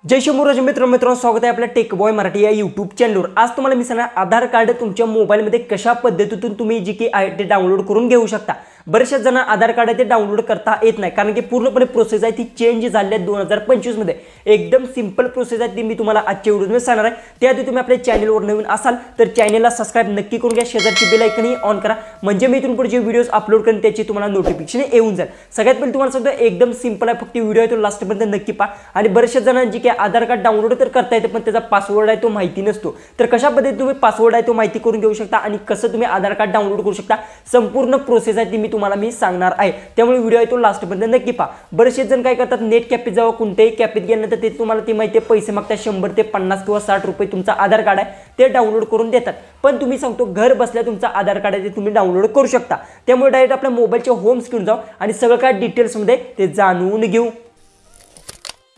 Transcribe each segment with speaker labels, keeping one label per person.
Speaker 1: जय शिवराज मित्रांनो स्वागत आहे आपल्या टेक बॉय मराठी या यूट्यूब चॅनलवर। आज तुम्हाला मी सांगणार आधार कार्ड तुमच्या मोबाईलमध्ये कशा पद्धतीतून तुम्ही जी की आहे ते डाउनलोड करून घेऊ शकता। बरेचशा जण आधार कार्ड ते डाउनलोड करता येत नाही कारण की पूर्णपणे प्रोसेस आहे ती चेंज झाली आहे 2025 मध्ये। एकदम सिंपल प्रोसेस आहे ती मी तुम्हाला आजच्या व्हिडिओमध्ये सांगणार आहे। त्याआधी तुम्ही आपल्या चॅनलवर नवीन असाल तर चॅनलला सबस्क्राइब नक्की करून घ्या, शेजारची बेल आयकॉन ऑन करा म्हणजे मी इथून पुढे जे व्हिडिओज अपलोड करेन त्याची तुम्हाला नोटिफिकेशन येऊन जाईल। सगळ्यात पहिले तुम्हाला सांगतो एकदम सिंपल आहे, फक्त व्हिडिओ आहे तो लास्ट पर्यंत नक्की पहा। आणि बरेचशा जणांची की आधार कार्ड डाउनलोड तर करता येते पण त्याचा पासवर्ड आहे तो माहिती नसतो, तर कशा पद्धतीने तुम्ही पासवर्ड आहे तो माहिती करून घेऊ शकता आणि कसं तुम्ही आधार कार्ड डाउनलोड करू शकता संपूर्ण प्रोसेस आहे ती मी तुम्हाला सांगणार आहे। त्यामुळे व्हिडिओ आहे तो लास्ट पर्यंत नक्की पहा। बरेचसे जण काय करतात, नेट कॅफेत जावा, कोणत्याही कॅफेत गेल्यानंतर ते तुम्हाला ती माहिती पैसे मागतात, 100 ते 50 किंवा 60 रुपये तुमचा आधार कार्ड आहे ते डाउनलोड करून देतात। पण तुम्ही सांगतो घर बसल्या तुमचा आधार कार्ड आहे ते तुम्ही डाउनलोड करू शकता। त्यामुळे डायरेक्ट आपल्या मोबाईलच्या होम स्क्रीन जाऊ आणि सगळं काय डिटेल्स मध्ये ते जाणून घेऊ।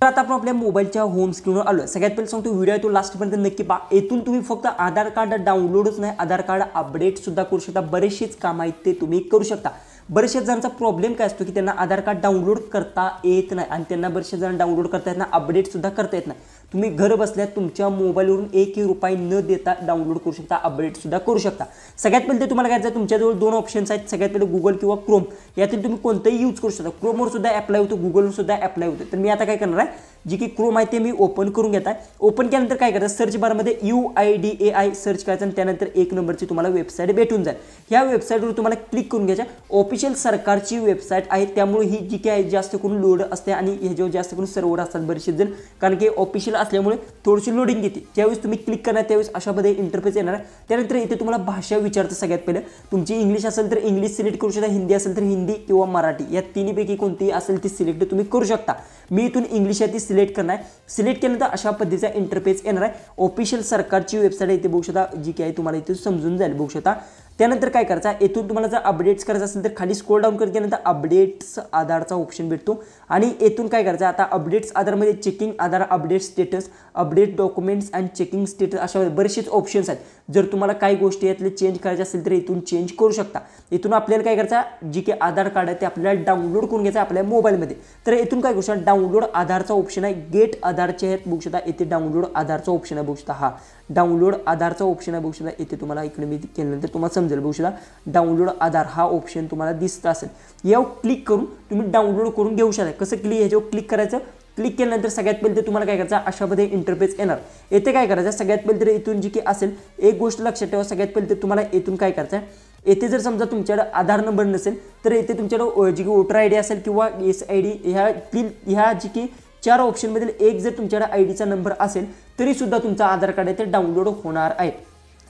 Speaker 1: आता आपण आपल्या मोबाईलच्या होम स्क्रीनवर आलो। सगळ्यात पहिले सांगतो व्हिडिओ आहे तो लास्ट पर्यंत नक्की पहा। येथून तुम्ही फक्त आधार कार्ड डाउनलोडच नाही, आधार कार्ड अपडेट सुद्धा करू शकता। बरेचसेच काम आहेत ते तुम्ही करू शकता। बरेचशा जणांचा प्रॉब्लेम काय असतो की त्यांना आधार कार्ड डाउनलोड करता येत नाही आणि त्यांना बरेचशा जण डाउनलोड करता येत नाही, अपडेट सुद्धा करता येत नाही। तुम्ही घर बसल्या तुमच्या मोबाईलवरून 1 रुपया न देता डाउनलोड करू शकता, अपडेट सुद्धा करू शकता। सगळ्यात पहिले ते तुम्हाला काय तुमच्याजवळ दोन ऑप्शन्स आहेत। सगळ्यात पहिले गुगल किंवा क्रोम यातील तुम्ही कोणतेही यूज करू शकता। क्रोमवर सुद्धा अप्लाय होतो, गुगलवर सुद्धा अप्लाय होतो। तर मी आता काय करणार आहे, जी की क्रोम आहे ते मी ओपन करून घेत आहे। ओपन केल्यानंतर काय करायचं, सर्च बारमध्ये UIDAI सर्च करायचं आणि त्यानंतर एक नंबरची तुम्हाला वेबसाईट भेटून जाईल। ह्या वेबसाईटवर तुम्हाला क्लिक करून घ्यायचं। ऑफिशियल सरकारची वेबसाईट आहे त्यामुळे ही जी काय जास्त करून लोड असते आणि ह्याच्यावर जास्त करून सर्व्हर असतात बरेचसे जण, कारण की ऑफिशियल असल्यामुळे थोडीशी लोडिंग येते। ज्यावेळेस तुम्ही क्लिक करणार त्यावेळेस अशा मध्ये इंटरफेस येणार आहे। त्यानंतर इथे तुम्हाला भाषा विचारतं। सगळ्यात पहिले तुमची इंग्लिश असेल तर इंग्लिश सिलेक्ट करू शकता, हिंदी असेल तर हिंदी किंवा मराठी या तिन्हीपैकी कोणतीही असेल ती सिलेक्ट तुम्ही करू शकता। मी इथून इंग्लिश आहे ती सिलेक्ट करणार आहे। सिलेक्ट केल्यानंतर अशा पद्धतीचा इंटरफेस येणार आहे। ऑफिशियल सरकारची वेबसाईट आहे इथे बघू शकता, जी की आहे तुम्हाला इथे समजून जाईल बघू शकता। त्यानंतर काय करायचं, येथून तुम्हाला जर अपडेट्स करायचं असेल तर खाली स्क्रोल डाऊन करत गेल्यानंतर अपडेट्स आधारचा ऑप्शन भेटतो आणि येथून काय करायचं, आता अपडेट्स आधारमध्ये checking Aadhaar update status, update documents and checking status अशा बरेचसेच ऑप्शन्स आहेत। जर तुम्हाला काही गोष्टी यातले चेंज करायचे असेल तर इथून चेंज करू शकता। इथून आपल्याला काय करायचं, जी की आधार कार्ड आहे ते आपल्याला डाउनलोड करून घ्यायचं आपल्या मोबाईलमध्ये। तर इथून काय करू शकता, डाउनलोड आधारचा ऑप्शन आहे, गेट आधारचे आहेत बघू शकता, इथे डाउनलोड आधारचा ऑप्शन आहे बघू शकता। हा डाउनलोड आधारचा ऑप्शन आहे बघू शकता, इथे तुम्हाला इकडे मी केल्यानंतर तुम्हाला समजेल बघू शकता। डाउनलोड आधार हा ऑप्शन तुम्हाला दिसत असेल, यावर क्लिक करून तुम्ही डाउनलोड करून घेऊ शकता। कसं ह्याच्यावर क्लिक करायचं, क्लिक केल्यानंतर सगळ्यात पहिले तुम्हाला काय करायचं, अशा मध्ये इंटरफेस येणार। येथे काय करायचं, सगळ्यात पहिले तर इथून जी की असेल एक गोष्ट लक्षात ठेवा, सगळ्यात पहिले तर तुम्हाला इथून काय करायचं, येथे जर समजा तुमच्याकडे आधार नंबर नसेल तर येथे तुमच्याकडे जी की वोटर ID असेल किंवा SID ह्या जी की 4 ऑप्शन मधील एक जर तुमच्याकडे आयडीचा नंबर असेल तरी सुद्धा तुमचा आधार कार्ड आहे ते डाउनलोड होणार आहे।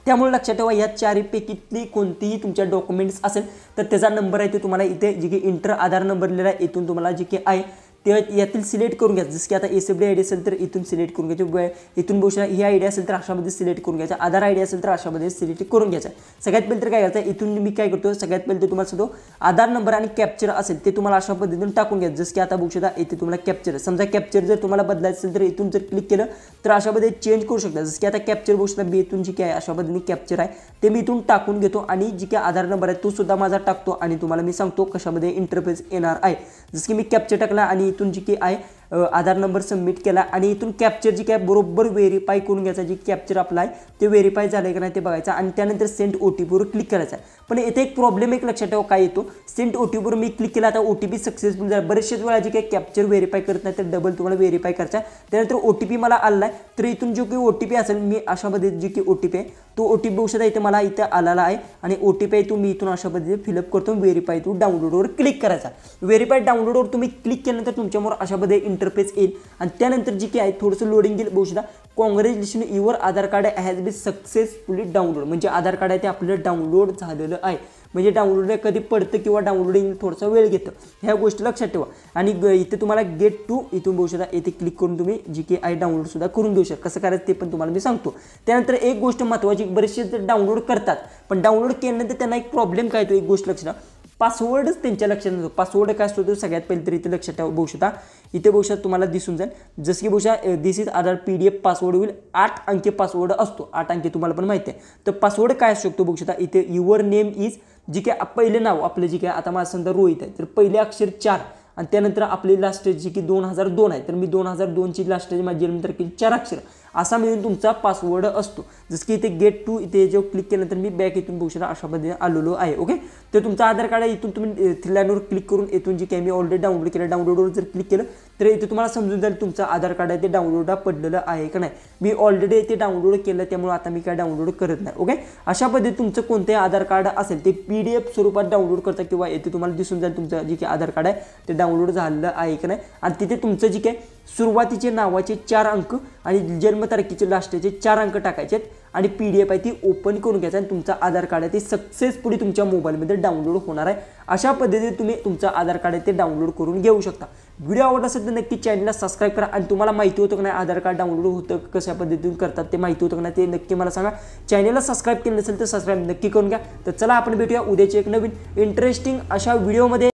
Speaker 1: त्यामुळे लक्षात ठेवा या चारपैकीतली कोणतीही तुमच्या डॉक्युमेंट्स असेल तर त्याचा नंबर आहे ते तुम्हाला इथे जी की इंटर आधार नंबर लिहिलेला आहे इथून तुम्हाला जी की आहे ते यातील सिलेक्ट करून घ्यायचं। जसं की आता SFD ID असेल तर इथून सिलेक्ट करून घ्यायचं, इथून बघू शकता ही ID असेल तर अशामध्ये सिलेक्ट करून घ्यायचं, आधार ID असेल तर अशामध्ये सिलेक्ट करून घ्यायचं। सगळ्यात पहिले तर काय करायचं, इथून मी काय करतो, सगळ्यात पहिले तर तुम्हाला सांगतो आधार नंबर आणि कॅप्चर असेल ते तुम्हाला अशा पद्धतीने टाकून घ्यायचं। जसं की आता बघू शकता इथे तुम्हाला कॅप्चर, समजा कॅप्चर जर तुम्हाला बदलायचं असेल तर इथून जर क्लिक केलं तर अशामध्ये चेंज करू शकता। जसं की आता कॅप्चर बघू शकता मी इथून जी काय अशा पद्धतीने कॅप्चर आहे ते मी इथून टाकून घेतो आणि जी काय आधार नंबर आहे तो सुद्धा माझा टाकतो आणि तुम्हाला मी सांगतो कशामध्ये इंटरफेस येणार आहे। जसं की मी कॅप्चर टाकला आणि इथून जी की आहे आधार नंबर सबमिट केला आणि इथून कॅप्चर जी काय बरोबर व्हेरीफाय करून घ्यायचा, जी कॅप्चर आपला आहे ते व्हेरीफाय झालं की नाही ते बघायचं आणि त्यानंतर सेंड OTP वर क्लिक करायचा। पण इथे एक प्रॉब्लेम एक लक्षात ठेवा काय येतो, सेंड OTP वर मी क्लिक केला आता OTP सक्सेसफुल झाला। बरेचशाच वेळा जी काय कॅप्चर व्हेरीफाय करत नाही तर डबल तुम्हाला व्हेरीफाय करायचा। त्यानंतर OTP मला आला आहे तर इथून जो काही OTP असेल मी अशामध्ये जी की OTP आहे तो OTP बघू शकता इथे मला इथे आलेला आहे आणि OTP आहे तो मी इथून अशा पद्धतीने फिलअप करतो। व्हेरीफाय टू डाउनलोडवर क्लिक करायचा। व्हेरीफाय डाउनलोडवर तुम्ही क्लिक केल्यानंतर तुमच्यासमोर अशा पद्धतीने इंटरफेस येईल आणि त्यानंतर जी की आहे थोडंसं लोडिंग येईल बघू शकता। Congratulation your Aadhaar card has been successfully download, म्हणजे आधार कार्ड आहे ते आपल्याला डाउनलोड झालेलं आहे। म्हणजे डाउनलोड कधी पडतं किंवा डाउनलोडिंग थोडंसं वेळ घेतं, ह्या गोष्टी लक्षात ठेवा। आणि इथे तुम्हाला गेट टू इथून बघू शकता इथे क्लिक करून तुम्ही जी की आहे डाउनलोड सुद्धा करून घेऊ शकता। कसं करायचं ते पण तुम्हाला मी सांगतो। त्यानंतर एक गोष्ट महत्त्वाची, बरेचसे डाउनलोड करतात पण डाउनलोड केल्यानंतर त्यांना एक प्रॉब्लेम काय येतो, एक गोष्ट लक्षात ठेवा, पासवर्डच त्यांच्या लक्षात नसतो। पासवर्ड काय असतो तो सगळ्यात पहिले तर इथे लक्षात ठेवा बघू शकता, इथे बघू शकता तुम्हाला दिसून जाईल जसं की बघू शकता दिस इज आधार PDF पासवर्ड होईल 8 अंकी पासवर्ड असतो, 8 अंकी तुम्हाला पण माहिती आहे। तर पासवर्ड काय असू शकतो बघू शकता इथे युअर नेम इज जी काय पहिलं नाव आपलं जी काय आता माझं समजा रोहित आहे तर पहिले अक्षर 4 आणि त्यानंतर आपली लास्ट डेट जी की 2002 आहे, तर मी 2002ची लास्ट डेट माझी जन्मतारखेची 4 अक्षर असा मिळून तुमचा पासवर्ड असतो. जसं की इथे गेट टू इथे जेव्हा क्लिक केल्यानंतर मी बॅक इथून बघू शकता अशा पद्धतीने आलेलो आहे. ओके, तर तुमचं आधार कार्ड आहे, इथून तुम्ही थ्री लाईनवर क्लिक करून इथून जी काही मी ऑलरेडी डाउनलोड केलं, डाउनलोडवर जर क्लिक केलं तर इथे तुम्हाला समजून जाईल तुमचं आधार कार्ड आहे ते डाउनलोड पडलेलं आहे का नाही. मी ऑलरेडी ते डाउनलोड केलं त्यामुळे आता मी काय डाउनलोड करत नाही. ओके, अशा पद्धतीने तुमचं कोणतेही आधार कार्ड असेल ते PDF स्वरूपात डाउनलोड करता किंवा इथे तुम्हाला दिसून जाईल तुमचं जे काही आधार कार्ड आहे ते डाउनलोड झालेलं आहे का नाही. आणि तिथे तुमचं जे काही सुरुवातीचे नावाचे 4 अंक आणि जन्मतारखेचे लास्टचे 4 अंक टाकायचे आहेत आणि PDF आहे ती ओपन करून घ्यायचं आणि तुमचं आधार कार्ड आहे ते सक्सेसफुली तुमच्या मोबाईलमध्ये डाउनलोड होणार आहे. अशा पद्धतीने तुम्ही तुमचं आधार कार्ड आहे ते डाउनलोड करून घेऊ शकता. व्हिडिओ आवडला असेल तर नक्की चॅनलला सबस्क्राईब करा आणि तुम्हाला माहिती होतं की नाही आधार कार्ड डाउनलोड होतं कशा पद्धतीने करतात ते माहिती होतं की नाही ते नक्की मला सांगा. चॅनलला सबस्क्राईब केलं नसेल तर सबस्क्राईब नक्की करून घ्या. तर चला आपण भेटूया उद्याच्या एक नवीन इंटरेस्टिंग अशा व्हिडिओमध्ये.